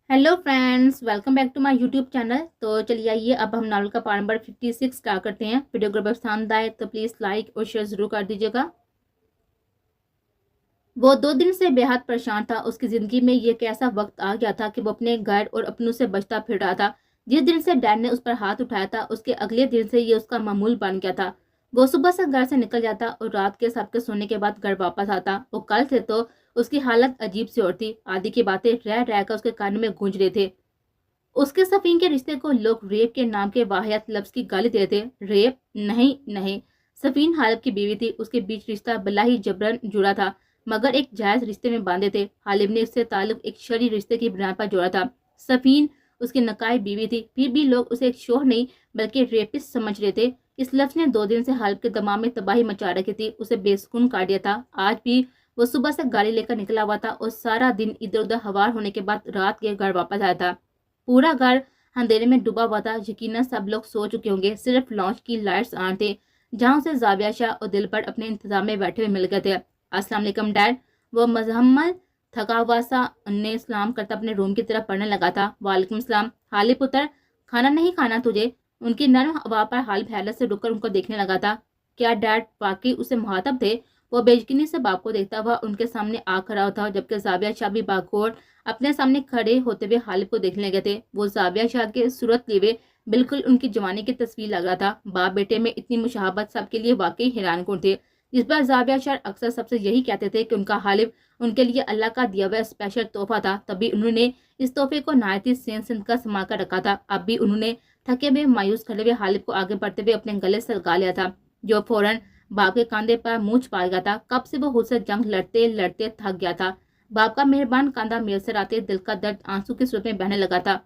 Hello friends, welcome back to my YouTube channel. तो चलिए आइए अब हम नावल का पार्ट नंबर 56 स्टार्ट करते हैं। वीडियो अगर पसंद आए तो प्लीज़ लाइक और शेयर ज़रूर कर दीजिएगा। वो 2 दिन से बेहद परेशान था। उसकी ज़िंदगी में ये कैसा वक्त आ गया था कि वो अपने घर और अपनों से बचता फिर रहा था। जिस दिन से डैड ने उस पर हाथ उठाया था उसके अगले दिन से ये उसका मामूल बन गया था। वो सुबह से घर से निकल जाता और रात के सबके सोने के बाद घर वापस आता। वो कल से तो उसकी हालत अजीब सी और थी। आदि की बातें रह रह कर उसके कान में गूंज रहे थे। उसके सफीन के रिश्ते को लोग रेप के नाम के वाहियात लफ्ज की गाली देते। रेप नहीं नहीं, सफीन हालिब की बीवी थी। उसके बीच रिश्ता भला ही जबरन जुड़ा था, मगर एक जायज रिश्ते में बांधे थे। हालिब ने उससे ताल्लुक एक शरी रिश्ते की बुनियाद पर जोड़ा था। सफीन उसकी नकाई बीवी थी, फिर भी लोग उसे एक शोहर नहीं बल्कि रेपिस्ट समझ रहे थे। इस लफ्ज ने 2 दिन से हालिब के दिमाग में तबाही मचा रखी थी, उसे बेसुकून कर दिया था। आज भी वो सुबह से गाड़ी लेकर निकला हुआ था और सारा दिन इधर उधर हवार होने के बाद रात के घर वापस आया था। पूरा घर अंधेरे में डूबा हुआ था। यकीनन सब लोग सो चुके होंगे, सिर्फ लॉन्च की लाइट्स ऑन थे जहां से जाविया शाह और दिलबर अपने इंतजाम में बैठे हुए मिल गए थे। अस्सलाम वालेकुम डैड। वो मजहमल थका हुआ सा उन्हें सलाम करता अपने रूम की तरफ पढ़ने लगा था। वालेकुम सलाम। हाली पुत्र, खाना नहीं खाना तुझे? उनकी नरम हवा पर हालिब हैरत से रुककर उनको देखने लगा था। क्या डैड वाकई उसे मुहातब थे? वो बेयकीनी से बाप को देखता हुआ उनके सामने आ खड़ा होता, जबकि जाविया शाह भी बागौर अपने सामने खड़े होते हुए हालिब को देखने लगे थे। वो जाविया शाह के सूरत लिए बिल्कुल उनकी जवानी की तस्वीर लग रहा था। बाप बेटे में इतनी मुशाहबत सबके लिए वाकई हैरानकुन थे। इस बार जाविया शाह अक्सर सबसे यही कहते थे कि उनका हालिब उनके लिए अल्लाह का दिया हुआ स्पेशल तोहफा था। तभी उन्होंने इस तोहफे को नायती सेंस का संभाल कर रखा था। अब भी उन्होंने थके हुए मायूस खड़े हुए हालिब को आगे बढ़ते हुए अपने गले से लगा लिया था, जो फौरन बाप के कंधे पर मुंह छुपा गया था। कब से वो खुद से जंग लड़ते लड़ते थक गया था। बाप का मेहरबान कंधा मेल से आते दिल का दर्द आंसू के सूरत में बहने लगा था।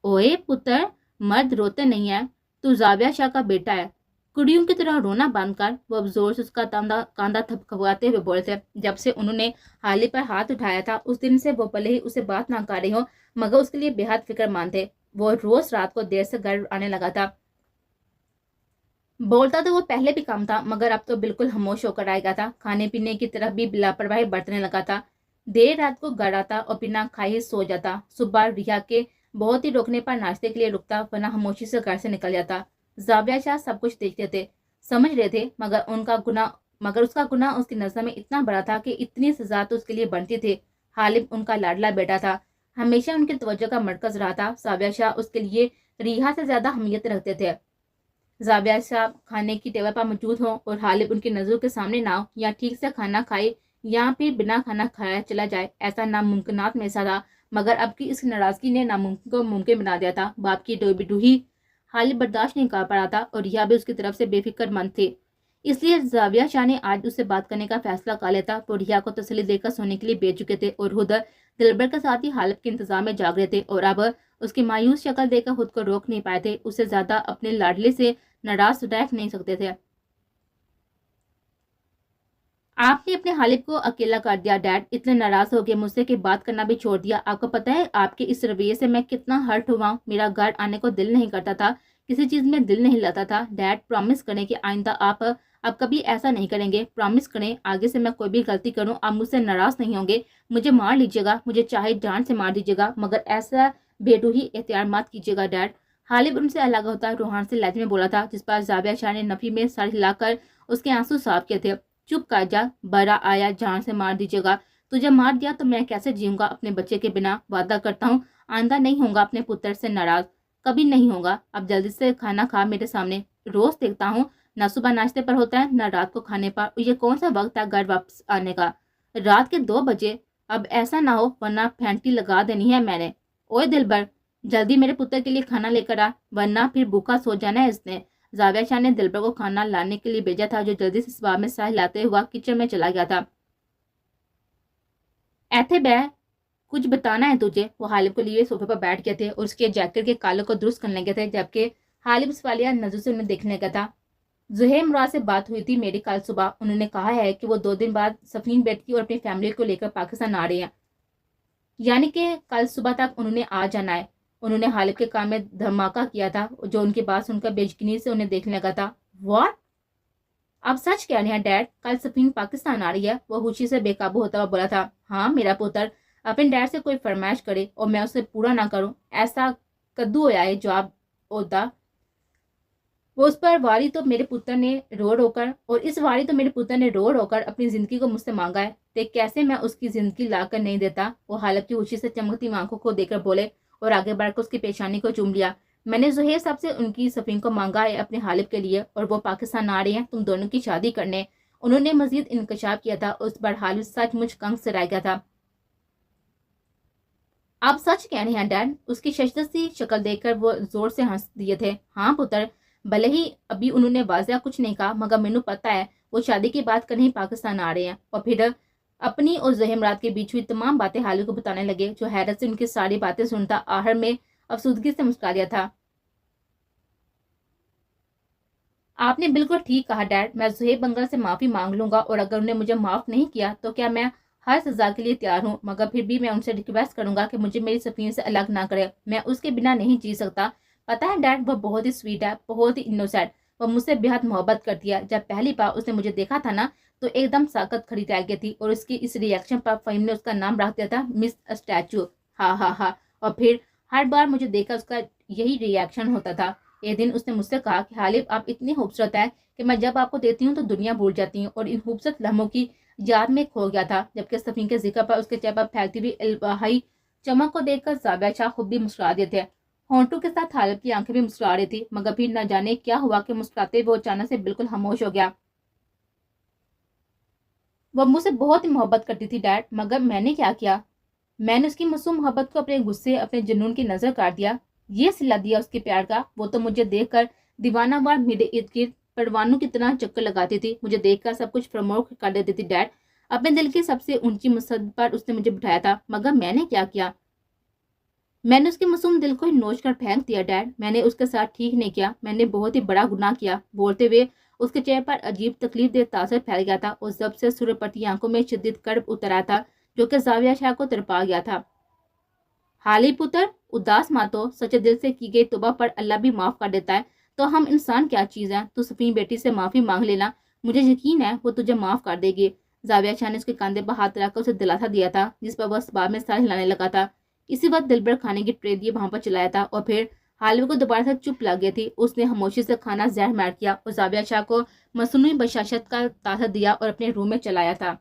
ओए पुत्र, मर्द रोते नहीं है, तू जाविया शाह का बेटा है। कुड़ियों की तरह रोना बंद कर। वो अब जोर से उसका कांधा थपथपाते हुए बोले थे। जब से उन्होंने हाली पर हाथ उठाया था उस दिन से वो भले ही उसे बात ना कर रही हो, मगर उसके लिए बेहद फिक्रमंद थे। वो रोज रात को देर से घर आने लगा था। बोलता तो वो पहले भी कम था, मगर अब तो बिल्कुल खामोश होकर आएगा था। खाने पीने की तरफ भी लापरवाही बरतने लगा था। देर रात को घर आता और बिना खाए ही सो जाता। सुबह रिया के बहुत ही रोकने पर नाश्ते के लिए रुकता, वरना खामोशी से घर से निकल जाता। जाविया शाह सब कुछ देखते थे, समझ रहे थे, मगर उसका गुनाह उसकी नजर में इतना बड़ा था कि इतनी सजा तो उसके लिए बनती थी। हालिब उनका लाडला बेटा था, हमेशा उनकी तवज्जो का मरकज रहा था। जाविया शाह उसके लिए रिया से ज्यादा अहमियत रखते थे। जाविया साहब खाने की टेबल पर मौजूद हो और हालिब उनकी नजरों के सामने ना हो, या ठीक से खाना खाए या फिर बिना खाना खाया चला जाए, ऐसा नामुमकिनात में सा था। मगर अब की इस नाराजगी ने नामुमकिन को मुमकिन बना दिया था। बाप की डोबीडूही हालिब बर्दाश्त नहीं कर पा रहा था और यह भी उसकी तरफ से बेफिक्रमंद थे। इसलिए जाविया शाह ने आज उससे बात करने का फैसला कर लिया था। वो रिया को तसल्ली देकर सोने के लिए भेज चुके थे और खुद दिलबर के साथ ही हालिब के इंतजाम में जाग रहे थे। और अब उसकी मायूस शक्ल देखकर खुद को रोक नहीं पाए थे। उससे ज्यादा अपने लाडले से नाराज रह नहीं सकते थे। आपने अपने हालिब को अकेला कर दिया डैड, इतने नाराज हो गए मुझसे कि बात करना भी छोड़ दिया। आपको पता है आपके इस रवैये से मैं कितना हर्ट हुआ हूँ। मेरा घर आने को दिल नहीं करता था, किसी चीज में दिल नहीं लगता था। डैड प्रॉमिस करें कि आइंदा आप अब कभी ऐसा नहीं करेंगे। प्रॉमिस करें आगे से मैं कोई भी गलती करूं आप मुझसे नाराज नहीं होंगे। मुझे मार लीजिएगा, मुझे चाहे जान से मार दीजिएगा, मगर ऐसा बेडूही एहतियार मत कीजिएगा डैड। हालिब उनसे अलग होता रूहान से लहजे में बोला था, जिस पर जाविया शाह ने नफी में सर हिलाकर उसके आंसू साफ किए थे। चुप कर जा, बड़ा आया जान से मार दीजिएगा। तुझे मार दिया तो मैं कैसे जीऊंगा अपने बच्चे के बिना? वादा करता हूँ आइंदा नहीं होगा अपने पुत्र से नाराज, कभी नहीं होगा। अब जल्दी से खाना खा मेरे सामने। रोज देखता हूँ न सुबह नाश्ते पर होता है न रात को खाने पर। ये कौन सा वक्त है घर वापस आने का? रात के 2 बजे। अब ऐसा ना हो वरना फैंटी लगा देनी है मैंने। ओए दिलबर, जल्दी मेरे पुत्र के लिए खाना लेकर आ, वरना फिर भूखा सो जाना है इसने। जाविया शाह ने दिलबर को खाना लाने के लिए भेजा था, जो जल्दी से सुबह में सह लाते हुआ किचन में चला गया था। ऐथे बै, कुछ बताना है तुझे? वो हालिब को लिए सोफे पर बैठ गए थे और उसके जैकेट के कालों को दुरुस्त करने लगे थे, जबकि हालिब सवालिया नजर से उन्हें देखने लगा था। जुहेब मुराद से बात हुई थी मेरी कल सुबह। उन्होंने कहा है कि वो 2 दिन बाद सफीन बेटी और अपनी फैमिली को लेकर पाकिस्तान आ रहे हैं, यानी कि कल सुबह तक उन्होंने आ जाना है। उन्होंने हालिब के काम में धमाका किया था, जो उनकी बात सुनकर बेयकीनी से उन्हें देखने लगा था। व्हाट? आप सच कह रहे हैं डैड? कल सफीन पाकिस्तान आ रही है? वो खुशी से बेकाबू होता हुआ बोला था। हाँ मेरा पुत्र, अपने डैड से कोई फरमाइश करे और मैं उसे पूरा ना करूं, ऐसा कद्दू होया है जवाब होता। वो उस पर वारी तो मेरे पुत्र ने रो रोकर और इस वारी तो मेरे पुत्र ने रो रोकर अपनी जिंदगी को मुझसे मांगा है, देख कैसे मैं उसकी जिंदगी लाकर नहीं देता। वो हालत की खुशी से चमकती आंखों को देखकर बोले और आगे बढ़कर उसकी पेशानी को चूम लिया। मैंने जुहैर साहब से उनकी सफीन को मांगा है अपने हालिब के लिए और वो पाकिस्तान आ रहे हैं तुम दोनों की शादी करने। उन्होंने मजीद इंकशाफ किया था। उस पर हालिब सचमुच कंग से रह गया था। आप सच कह रहे हैं डैड? उसकी शशदत सी शक्ल देखकर वो जोर से हंस दिए थे। हाँ पुत्र, भले ही अभी उन्होंने वाजिया कुछ नहीं कहा, मगर मैनू पता है वो शादी की बात करने ही पाकिस्तान आ रहे हैं। और फिर अपनी और ज़ोहर मुराद के बीच हुई तमाम बातें हालिद को बताने लगे, जो हैरत से उनकी सारी बातें सुनता आहर में अफसुदगी से मुस्कुरा दिया था। आपने बिल्कुल ठीक कहा डैड, मैं ज़ोहैब बंगल से माफ़ी मांग लूंगा और अगर उन्हें मुझे माफ़ नहीं किया तो क्या मैं हर सज़ा के लिए तैयार हूँ, मगर फिर भी मैं उनसे रिक्वेस्ट करूंगा कि मुझे मेरी सफीन से अलग ना करे। मैं उसके बिना नहीं जी सकता। पता है डैड, वो बहुत ही स्वीट है, बहुत ही इनोसेंट। वो मुझसे बेहद मोहब्बत करती है। जब पहली बार उसने मुझे देखा था ना तो एकदम साकत खड़ी रह गई थी और उसकी इस रिएक्शन पर फ़हीम ने उसका नाम रख दिया था मिस स्टैचू। हा हा हा। और फिर हर बार मुझे देखकर उसका यही रिएक्शन होता था। एक दिन उसने मुझसे कहा कि हालिब आप इतनी खूबसूरत है कि मैं जब आपको देखती हूँ तो दुनिया भूल जाती हूँ, और इन खूबसूरत लम्हों की याद में खो गया था। जबकि सफीन के जिक्र पर उसके चेहरे पर फैलती हुई इल्तहाई चमक को देखकर जाबिया शाह खुद भी मुस्कुरा दिए थे। होंठों के साथ हालिब की आंखें भी मुस्कुरा रही थी, मगर फिर न जाने क्या हुआ कि मुस्कुराते वो अचानक से बिल्कुल खामोश हो गया। वो मुझसे बहुत ही मोहब्बत करती थी डैड, मगर मैंने क्या किया? मैंने उसकी मासूम मोहब्बत को अपने गुस्से, अपने जुनून की नजर काट दिया। ये सिला दिया उसके प्यार का। वो तो मुझे देखकर दीवानावार मेरे इर्द गिर्द परवानों की तरह चक्कर लगाती थी। मुझे देखकर सब कुछ फरमोख कर देती थी डैड। अपने दिल की सबसे ऊंची मसद पर उसने मुझे बिठाया था, मगर मैंने क्या किया? मैंने उसके मासूम दिल को ही नोच कर फेंक दिया डैड। मैंने उसके साथ ठीक नहीं किया। मैंने बहुत ही बड़ा गुनाह किया। बोलते हुए उसके चेहरे पर अजीब तकलीफ दे तासर फैल गया था और जब से सुरपटी आंखों में शिद्दत कर्ब उतर आया था, जो कि जाविया शाह को तड़पा गया था। हाली पुत्र, उदास मातो, सच्चे दिल से की गई तौबा पर अल्लाह भी माफ कर देता है। तो हम इंसान क्या चीज है? तू अपनी बेटी से माफी मांग लेना, मुझे यकीन है वो तुझे माफ कर देगी। जाविया शाह ने उसके कंधे पर हाथ रखकर उसे दिलासा दिया था, जिस पर वह बाद में सर हिलाने लगा था। इसी वक्त दिलबर खाने की ट्रे दिए वहां पर चलाया था और फिर हालवे को दोबारा से चुप लग गई थी। उसने खामोशी से खाना जहर मार किया और जाविया शाह को मसनूई बशाशत का तासा दिया और अपने रूम में चलाया था।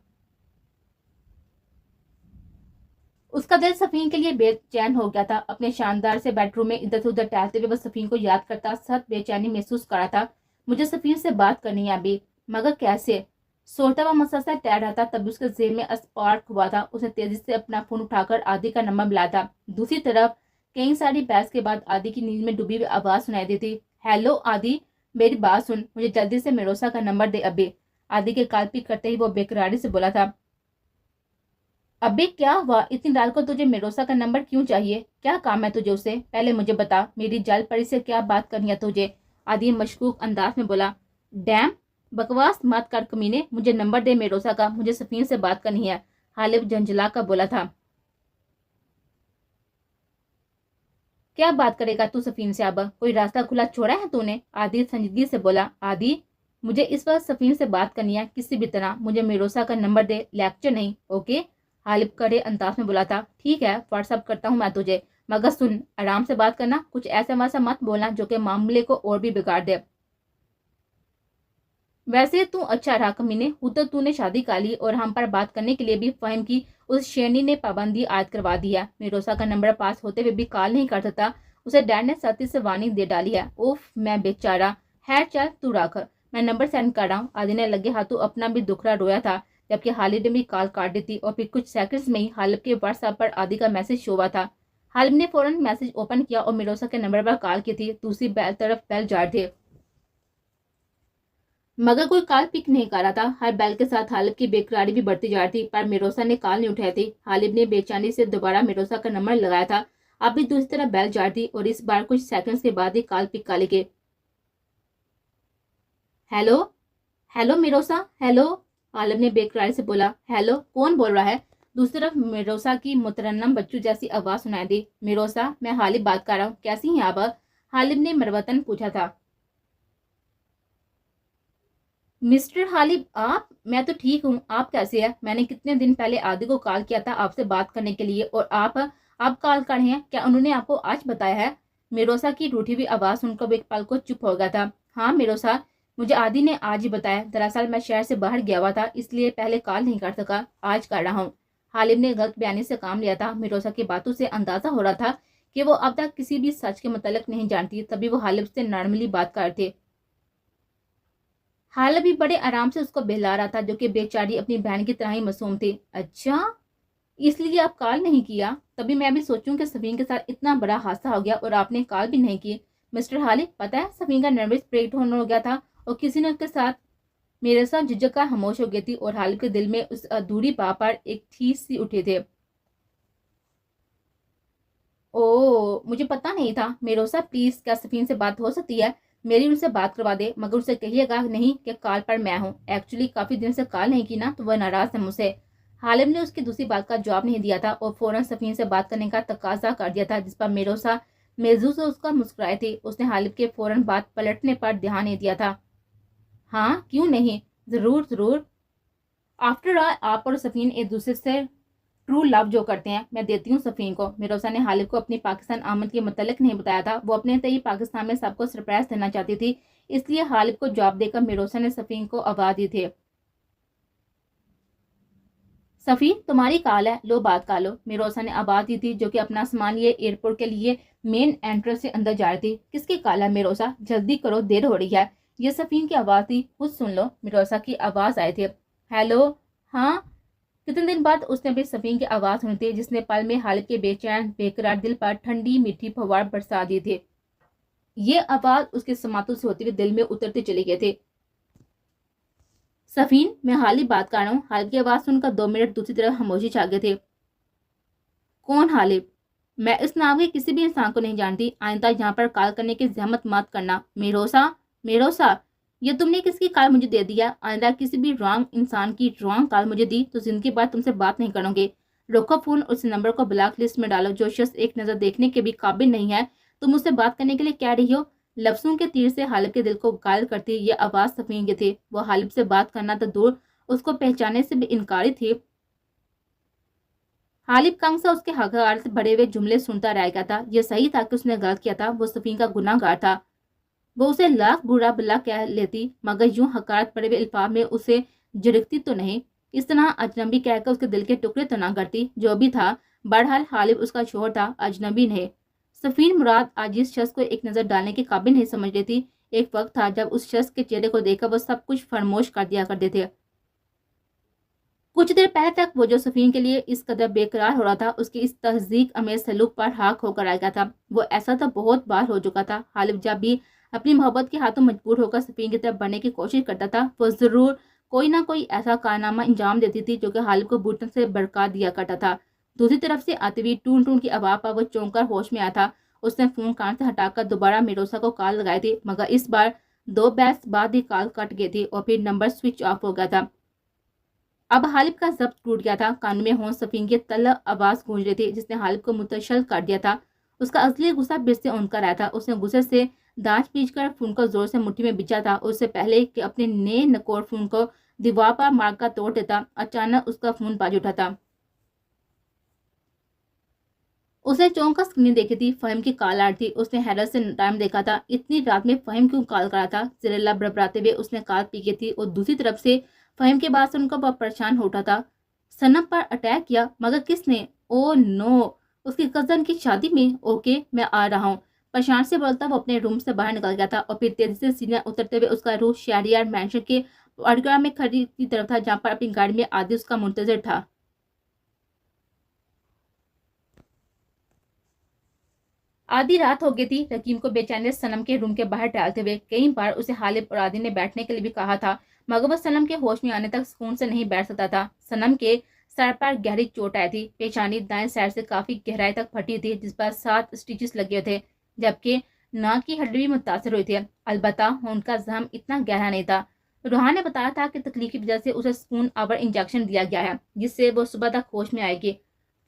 उसका दिल सफीन के लिए बेचैन हो गया था। अपने शानदार से बेडरूम में इधर से उधर टहलते हुए वह सफीन को याद करता सख्त बेचैनी महसूस कर रहा था। मुझे सफीन से बात करनी है अभी, मगर कैसे? सोचता हुआ मसलसल टहल रहा था, तभी उसके जेब में स्पार्क हुआ था। उसने तेजी से अपना फोन उठाकर आदि का नंबर मिलाया था। दूसरी तरफ कई सारी बहस के बाद आदि की नींद में डूबी हुई आवाज सुनाई दी थी। हेलो आदि, मेरी बात सुन, मुझे जल्दी से मिरोसा का नंबर दे अभी। आदि के काल पिक करते ही वो बेकरारी से बोला था। अबे क्या हुआ? इतनी रात को तुझे मिरोसा का नंबर क्यों चाहिए? क्या काम है तुझे उसे? पहले मुझे बता, मेरी जल परी से क्या बात करनी है तुझे? आदि मशकूक अंदाज में बोला। डैम, बकवास मत कर कमीने, मुझे नंबर दे मिरोसा का, मुझे सफीन से बात करनी है। हालिब झंझला कर बोला था। क्या बात करेगा तू सफीन से? अब कोई रास्ता खुला छोड़ा है तूने? आदि संजीदगी से बोला। आदि, मुझे इस वक्त सफीन से बात करनी है किसी भी तरह, मुझे मिरोसा का नंबर दे, लेक्चर नहीं, ओके? हालिब कड़े अंदाज में बोला था। ठीक है, व्हाट्सअप करता हूँ मैं तुझे, मगर सुन, आराम से बात करना, कुछ ऐसा वैसा मत बोलना जो कि मामले को और भी बिगाड़ दे। वैसे तू अच्छा रहा कमीने, तो तूने शादी कर ली और हम पर बात करने के लिए भी फ़हीम की उस शेरनी ने पाबंदी आयद करवा दी है। मिरोसा का नंबर पास होते हुए भी कॉल नहीं कर सकता, उसे डैड ने सख्ती से वार्निंग दे डाली है। उफ, मैं बेचारा। खैर चल तू रख, मैं नंबर सेंड कर रहा हूँ। आदि ने लगे हाथों अपना भी दुखड़ा रोया था, जबकि हालिद ने भी कॉल काट दी थी और फिर कुछ सेकंड्स में ही हालिब के व्हाट्सएप पर आदि का मैसेज शो हुआ था। हालिब ने फौरन मैसेज ओपन किया और मिरोसा के नंबर पर कॉल की थी। दूसरी तरफ बेल जा रहे थे, मगर कोई कॉल पिक नहीं कर रहा था। हर बैल के साथ हालिब की बेकरारी भी बढ़ती जा रही थी, पर मिरोसा ने कॉल नहीं उठाई थी। हालिब ने बेचैनी से दोबारा मिरोसा का नंबर लगाया था। अब भी दूसरी तरफ बैल जा रही थी और इस बार कुछ सेकंड्स के बाद ही कॉल पिक कर ली। हेलो, हेलो मिरोसा, हेलो। हालिब ने बेकरारी से बोला। हेलो, कौन बोल रहा है? दूसरी तरफ मिरोसा की मुतरन्नम बच्चू जैसी आवाज सुनाई दी। मिरोसा, मैं हालिब बात कर रहा हूँ, कैसी हैं आप? हालिब ने मरवतन पूछा था। मिस्टर हालिब, आप? मैं तो ठीक हूँ, आप कैसे हैं? मैंने कितने दिन पहले आदि को कॉल किया था आपसे बात करने के लिए, और आप कॉल कर रहे हैं? क्या उन्होंने आपको आज बताया है? मिरोसा की रूठी हुई आवाज़ सुनकर वो एक पल को चुप हो गया था। हाँ मिरोसा, मुझे आदि ने आज ही बताया। दरअसल मैं शहर से बाहर गया हुआ था, इसलिए पहले कॉल नहीं कर सका, आज कर रहा हूँ। हालिब ने गलत बयानी से काम लिया था। मिरोसा की बातों से अंदाजा हो रहा था कि वो अब तक किसी भी सच के मतलब नहीं जानती, तभी वो हालिब से नॉर्मली बात कर रहे थे। हाल भी बड़े आराम से उसको बहला रहा था, जो कि बेचारी अपनी बहन की तरह ही मासूम थी। अच्छा, इसलिए आप कॉल नहीं किया? तभी मैं भी सोचूं कि सफीन के साथ इतना बड़ा हादसा हो गया और आपने कॉल भी नहीं की। मिस्टर हालिद, पता है सफीन का नर्वस ब्रेकडाउन हो गया था और किसी ने उसके साथ मेरे साथ झिझक का खामोश हो गई थी, और हालिद के दिल में उस अधूरी बात पर एक ठीस सी उठे थे। ओ, मुझे पता नहीं था। मेरोसा प्लीज, क्या सफीन से बात हो सकती है? मेरी उनसे बात करवा दे, मगर उसे कहिएगा नहीं कि कॉल पर मैं हूँ। एक्चुअली काफी दिन से कॉल नहीं की ना, तो वह नाराज है मुझसे। हालिम ने उसकी दूसरी बात का जवाब नहीं दिया था और फौरन सफीन से बात करने का तकाजा कर दिया था, जिस पर मेरोसा मेजू से उसका मुस्कुराई थी। उसने हालिम के फौरन बात पलटने पर ध्यान नहीं दिया था। हाँ, क्यों नहीं, जरूर जरूर। आफ्टर ऑल आप और सफीन एक दूसरे से ट्रू लव जो करते हैं। मैं देती हूँ सफीन को। मिरोसा ने हालिब को अपनी पाकिस्तान आमद के मतलब नहीं बताया था। वो अपने तय पाकिस्तान में सबको सरप्राइज देना चाहती थी, इसलिए हालिब को जवाब देकर मिरोसा ने सफीन को आवाज दी थी। सफीन, तुम्हारी कॉल है, लो बात कर लो। मिरोसा ने आवाज दी थी, जो कि अपना सामान लिए एयरपोर्ट के लिए मेन एंट्रेंस से अंदर जा रही थी। किसकी कॉल है मिरोसा? जल्दी करो, देर हो रही है। ये सफीन की आवाज थी। खुद सुन लो, मिरोसा की आवाज आई थी। हेलो। हाँ। कितने दिन बाद उसने अपनी सफीन की आवाज सुनी थी, जिसने पल में हालिद के बेचैन बेकरार दिल पर ठंडी मीठी फवार बरसा दी थी। ये आवाज उसके समातों से होते हुए दिल में उतरते चले गए थे। सफीन, मैं हालिद बात कर रहा हूँ। हालिद की आवाज सुनकर 2 मिनट दूसरी तरफ खामोशी छा गए थे। कौन हालिद? मैं इस नाम के किसी भी इंसान को नहीं जानती। आइंदा यहाँ पर कॉल करने की जहमत मत करना। मेरोसा, मेरोसा, ये तुमने किसकी कॉल मुझे दे दिया? आइंदा किसी भी रॉन्ग इंसान की रॉन्ग कॉल मुझे दी तो जिंदगी भर तुमसे बात नहीं करूंगी। रोको फोन, उस नंबर को ब्लॉक लिस्ट में डालो। जो शख्स एक नजर देखने के भी काबिल नहीं है, तुम मुझसे बात करने के लिए कह रही हो? लफ्जों के तीर से हालिब के दिल को घायल करती ये आवाज सफीन की थी। वो हालिब से बात करना तो दूर, उसको पहचानने से भी इनकारी थी। हालिब कंग से उसके हकार से भरे हुए जुमले सुनता रह गया था। यह सही था कि उसने गलत किया था। वो सफीन का गुनाहगार था। वो उसे लाख बुरा भला कह लेती, मगर यूं हकारत भरे हुए अल्फाज में उसे झिड़कती तो नहीं। इस तरह अजनबी कहकर उसके दिल के टुकड़े तो ना करती। जो भी था, बहरहाल हालिब उसका शोहर था, अजनबी नहीं। सफीन मुराद आज इस शख्स को एक नजर डालने के काबिल नहीं समझ रही थी। एक वक्त था जब उस शख्स के चेहरे को देखकर वो सब कुछ फरमोश कर दिया करते थे। कुछ देर पहले तक वो जो सफीन के लिए इस कदर बेकरार हो रहा था, उसकी इस तहजीक अमेज सलूक पर हाक होकर आ गया था। वो ऐसा तो बहुत बार हो चुका था। हालिब जब भी अपनी मोहब्बत के हाथों मजबूर होकर सफीन की तरफ बढ़ने की कोशिश करता था, वो जरूर कोई ना कोई ऐसा कारनामा अंजाम देती थी जो कि हालिब को बुटन से बरका दिया करता था। दूसरी तरफ से आती हुई टून टून की आवाज पर वो चौंक कर होश में आया था। उसने फोन कान से हटाकर दोबारा मिरोसा को कॉल लगाई थी, मगर इस बार 2 बहस बाद ही कॉल कट गई थी और फिर नंबर स्विच ऑफ हो गया था। अब हालिब का जब्त टूट गया था। कान में हों सफीन की तलब आवाज गूंज रही थी, जिसने हालिब को मुतशल कर दिया था। उसका असली गुस्सा फिर से उनका रहा था। उसने गुस्से से दांत पींचकर फोन को जोर से मुट्ठी में बिछा था। उससे पहले कि अपने नए नकोर फोन को दीवार पर मारकर तोड़ देता, अचानक उसका फोन बाज उठा था। उसने चौंक कर स्क्रीन देखी थी। फहीम की कॉल आ रही थी। उसने हैरत से टाइम देखा था। इतनी रात में फहीम क्यों कॉल करा था? जिरेला बड़बड़ाते हुए उसने कॉल पी की थी और दूसरी तरफ से फहीम के बाद सुनकर वह परेशान हो उठा था। सनम पर अटैक किया? मगर किसने? ओ नो, उसकी कजन की शादी में। ओके, मैं आ रहा हूँ। परेशान से बोलता वो अपने रूम से बाहर निकल गया था और फिर तेजी से सीढ़ियां उतरते हुए उसका रूह शहरियार मैंशन के अड़गड़ा में खड़ी की तरफ था, जहाँ पर अपनी गाड़ी में आदि उसका मुंतजर था। आधी रात हो गई थी। रकीम को बेचैनी से सनम के रूम के बाहर डालते हुए कई बार उसे हालिब और आदि ने बैठने के लिए भी कहा था, मगर वह सनम के होश में आने तक सुकून से नहीं बैठ सकता था। सनम के सर पर गहरी चोट आई थी। पेशानी दाएं साइड से काफी गहराई तक फटी थी, जिस पर 7 स्टिचेस लगे थे, जबकि नाक की हड्डी भी मुतासर हुई थी। अलबत्ता उनका जख्म इतना गहरा नहीं था। रूहान ने बताया था कि तकलीफ की वजह से उसे सुकून आवर इंजेक्शन दिया गया है, जिससे वो सुबह तक होश में आएगी।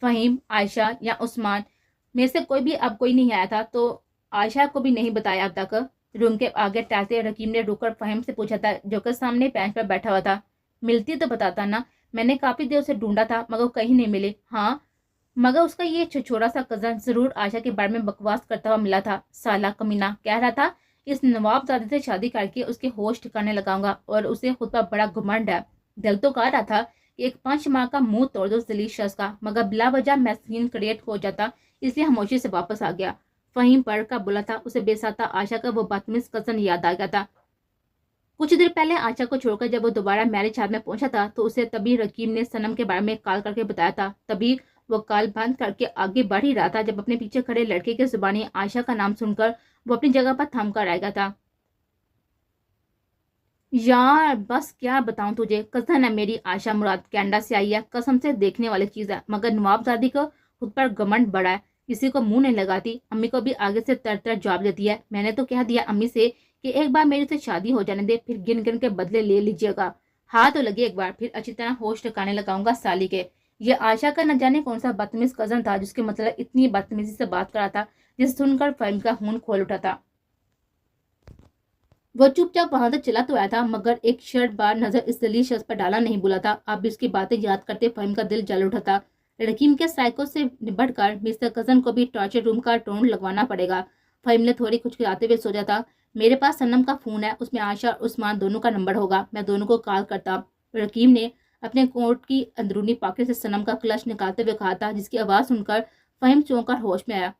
फहीम, आयशा या उस्मान में से कोई भी अब कोई नहीं आया था, तो आयशा को भी नहीं बताया अब तक। रूम के आगे टहलते रकीम ने रुक कर फहीम से पूछा था, जो कि सामने बेंच पर बैठा हुआ था। मिलती तो बताता ना, मैंने काफी देर उसे ढूंढा था मगर वो कहीं नहीं मिली। हाँ, मगर उसका ये छोटा सा कजन जरूर आशा के बारे में बकवास करता हुआ मिला था। साला कमीना कह रहा था इस नवाबजादे से शादी करके उसके होश ठिकाने लगाऊंगा, और उसे खुद पर बड़ा घमंड है। दिल तो कह रहा था कि एक 5 माह का मुंह तोड़ दो जलील शख्स का, मगर बिला वजह मैं सीन क्रिएट हो जाता, इसलिए खामोशी से वापस आ गया। फहीम पढ़ का बोला था, उसे बेसाता आशा का वो बदतमीज कजन याद आ गया था। कुछ देर पहले आशा को छोड़कर जब वो दोबारा मैरिज हाल में पहुंचा था तो उसे तभी रकीम ने सनम के बारे में कॉल करके बताया था। तभी वो कॉल बंद करके आगे बढ़ ही रहा था जब अपने पीछे खड़े लड़के की जुबानी आशा का नाम सुनकर वो अपनी जगह पर थम कर रह गया था। यार बस क्या बताऊं तुझे, कजन है मेरी आशा मुराद, कनाडा से आई है, कसम से देखने वाली चीज है, मगर नवाबजादी को खुद पर घमंड बड़ा है, किसी को मुंह नहीं लगाती। अम्मी को भी आगे से तर तर जवाब देती है। मैंने तो कह दिया अम्मी से कि एक बार मेरी से शादी हो जाने दे, फिर गिन गिन के बदले ले लीजिएगा। हाँ तो लगे एक बार, फिर अच्छी तरह होश ठिकाने लगाऊंगा साली के। ये आशा का न जाने कौन सा बदतमीज कजन था जिसके मतलब इतनी बदतमीजी से बात कर रहा था, जिसे सुनकर फहीम का खून खोल उठा था। वो चुपचाप वहां तक चला तो आया था, मगर एक शर्ट बार नजर इस दलील शख्स पर डाला नहीं भूला था। अब इसकी बातें याद करते फहीम का दिल जल उठा था। रकीम के साइको से निपटकर मिस्टर कजन को भी टॉर्चर रूम का टोन लगवाना पड़ेगा। फहीम ने थोड़ी खुचखिलाते हुए सोचा था, मेरे पास सनम का फोन है, उसमें आशा और उस्मान दोनों का नंबर होगा, मैं दोनों को कॉल करता। रकीम ने अपने कोट की अंदरूनी पॉकेट से सनम का क्लच निकालते हुए कहा था, जिसकी आवाज सुनकर फहीम चौंक कर होश में आया।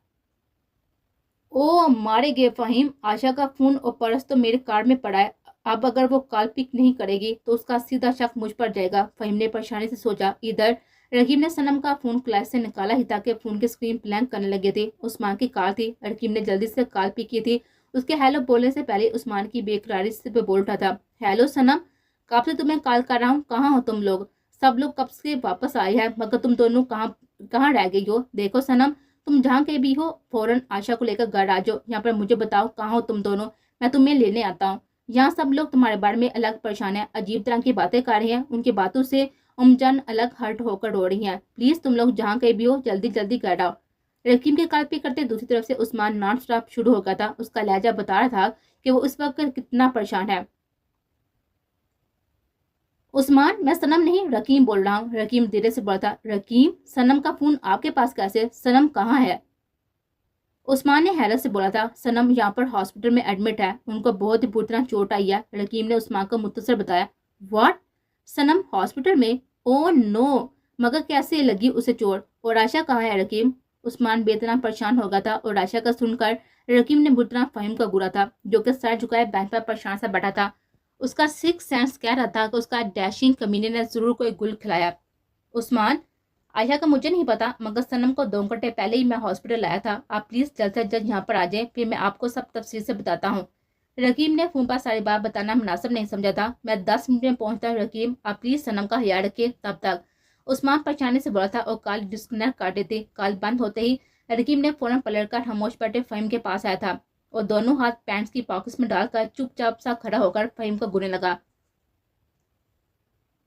ओ मारे गए फहीम, आशा का फोन और पर्स तो मेरे कार में पड़ा है। अब अगर वो कॉल पिक नहीं करेगी तो उसका सीधा शक मुझ पर जाएगा, फहीम ने परेशानी से सोचा। इधर रकीब ने सनम का फोन क्लास से निकाला ही ताकि फोन की स्क्रीन ब्लैंक करने लगे थे। उस्मान की कार थी। रकीब ने जल्दी से कॉल पिक की थी। उसके हेलो बोलने से पहले उस्मान की बेकरारी से बोल उठा था, हेलो सनम, कब से तुम्हें कॉल कर रहा हूँ, कहाँ हो तुम लोग? सब लोग कब से वापस आए हैं, मगर तुम दोनों कहाँ कहाँ रह गई हो? देखो सनम, तुम जहाँ के भी हो फौरन आशा को लेकर घर आ जाओ। यहाँ पर मुझे बताओ कहाँ हो तुम दोनों, मैं तुम्हें लेने आता हूँ। यहाँ सब लोग तुम्हारे बारे में अलग परेशान है, अजीब तरह की बातें कर रहे हैं। उनकी बातों से उमजान अलग हर्ट होकर रो रही हैं। प्लीज तुम लोग जहाँ कहीं भी हो जल्दी जल्दी घर आओ। रकीम के कॉल पे करते दूसरी तरफ से उस्मान नॉन स्टॉप शुरू हो गया था। उसका लहजा बता रहा था कि वो उस वक्त कितना परेशान है। उस्मान, मैं सनम नहीं रकीम बोल रहा हूँ। रकीम धीरे से बोला था। रकीम, सनम का फोन आपके पास कैसे? सनम कहाँ है? उस्मान ने हैरत से बोला था, सनम यहाँ पर हॉस्पिटल में एडमिट है, उनको बहुत ही बुरी तरह चोट आई है। रकीम ने उस्मान को मुख्तसर बताया। व्हाट? सनम हॉस्पिटल में? ओ नो, मगर कैसे लगी उसे चोट? और आशा कहाँ है रकीम? उस्मान बेतना परेशान हो गया था और आशा का सुनकर रकीम ने बुरी तरह फहीम का बुरा था, जो कि सर झुकाए बेंच पर परेशान सा बैठा था। उसका सिक्स सेंस कह रहा था कि उसका डैशिंग कमीने ने जरूर कोई गुल खिलाया। उस्मान, आयशा का मुझे नहीं पता, मगर सनम को 2 घंटे पहले ही मैं हॉस्पिटल लाया था। आप प्लीज जल्द से जल्द यहाँ पर आ जाए, फिर मैं आपको सब तफसील से बताता हूँ। रकीम ने फोन पर सारी बात बताना मुनासिब नहीं समझा था। मैं 10 मिनट में पहुंचता हूँ रकीम, आप प्लीज सनम का ख्याल रखिए तब तक। उस्मान परेशानी से बोला था और कॉल डिस्कनेक्ट कर देते। कॉल बंद होते ही रकीम ने फौरन पलट कर खामोश बैठे फहीम के पास आया था और दोनों हाथ पैंट्स की पॉकेट्स में डालकर चुपचाप सा खड़ा होकर फहीम को गुने लगा।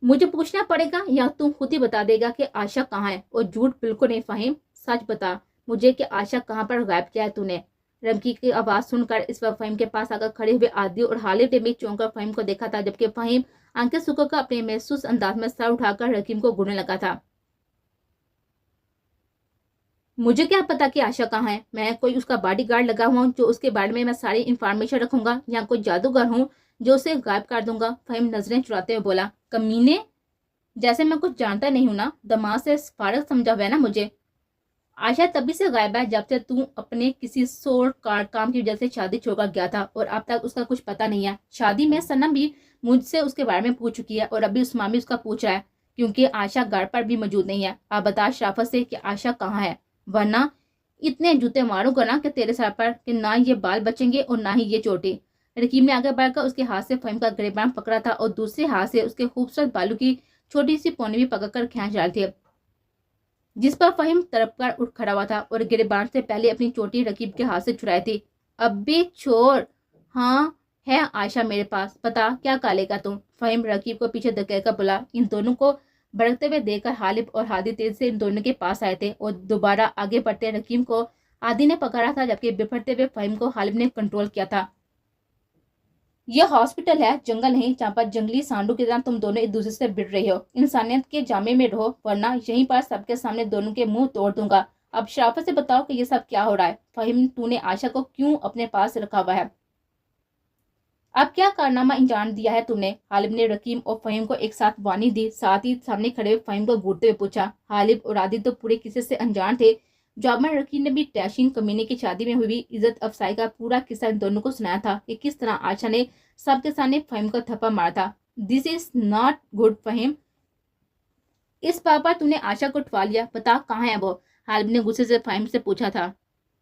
मुझे पूछना पड़ेगा या तुम खुद ही बता देगा कि आशा कहाँ है? और झूठ बिल्कुल नहीं फहीम, सच बता मुझे कि आशा कहाँ पर गायब किया है तूने? रमकी की आवाज सुनकर इस वक्त फहीम के पास आकर खड़े हुए आदि और हालिद ने भी चौंक कर फहीम को देखा था, जबकि फहीम आंखें सुखाकर अपने महसूस अंदाज में सर उठाकर रकीम को घूरने लगा था। मुझे क्या पता कि आशा कहाँ है? मैं कोई उसका बॉडीगार्ड लगा हुआ हूँ जो उसके बारे में मैं सारी इंफॉर्मेशन रखूंगा, या कोई जादूगर हूँ जो उसे गायब कर दूंगा? फहीम नजरें चुराते हुए बोला। कमीने, जैसे मैं कुछ जानता नहीं हूं ना, दिमाग से फारग समझा हुआ है ना मुझे। आशा तभी से गायब है जब से तू अपने किसी सोर काम की वजह से शादी छोड़कर गया था, और अब तक उसका कुछ पता नहीं है। शादी में सनम भी मुझसे उसके बारे में पूछ चुकी है और अभी उस्मान भी उसका पूछ रहा है, क्योंकि आशा घर पर भी मौजूद नहीं है। आप बता शराफत से कि आशा कहाँ है, वरना इतने जूते मारूंगा ना कि तेरे सर पर कि ना ये बाल बचेंगे और ना ही ये चोटी। रकीब ने आगे बढ़कर उसके हाथ से फहीम का गिरबान पकड़ा था और दूसरे हाथ से उसके खूबसूरत बालों की छोटी सी पौनी भी पकड़कर खींच डाली थी, जिस पर फहीम तड़प कर उठ खड़ा हुआ था और गिरबान से पहले अपनी चोटी रकीब के हाथ से छुड़ाई थी। अब भी छोड़, हाँ है आयशा मेरे पास, बता क्या कालेगा तुम? फहीम रकीब को पीछे धकेलकर बोला। इन दोनों को भड़कते हुए देखकर हालिब और हादी तेज से इन दोनों के पास आए थे और दोबारा आगे बढ़ते रकीब को आदि ने पकड़ा था, जबकि बिफरते हुए फहीम को हालिब ने कंट्रोल किया था। یہ ہاسپٹل ہے، جنگل نہیں جہاں پر جنگلی سانڈو کی طرح تم دونوں ایک دوسرے سے بڑھ رہے ہو۔ انسانیت کے جامے میں رہو ورنہ یہیں پر سب کے سامنے دونوں کے منہ توڑ دوں گا۔ اب شرافت سے بتاؤ کہ یہ سب کیا ہو رہا ہے؟ فہیم، تو نے عائشہ کو کیوں اپنے پاس رکھا ہوا ہے؟ اب کیا کارنامہ انجام دیا ہے تم نے؟ غالب نے رقیم اور فہیم کو ایک ساتھ وانی دی، ساتھ ہی سامنے کھڑے ہوئے فہیم کو گھورتے ہوئے پوچھا۔ غالب اور عادل تو پورے قصے سے انجان تھے۔ جواب میں رقیم نے بھی ٹیشنگ کمینے کی شادی میں ہوئی عزت افزائی کا پورا قصہ ان دونوں کو سنایا تھا کہ کس طرح عائشہ نے سب کے سامنے فہیم کو تھپا مارا تھا۔ دس از ناٹ گڈ فہیم، اس بات پر تم نے عائشہ کو اٹھوا لیا، بتا کہاں ہے وہ؟ غالب نے غصے سے فہیم سے پوچھا تھا۔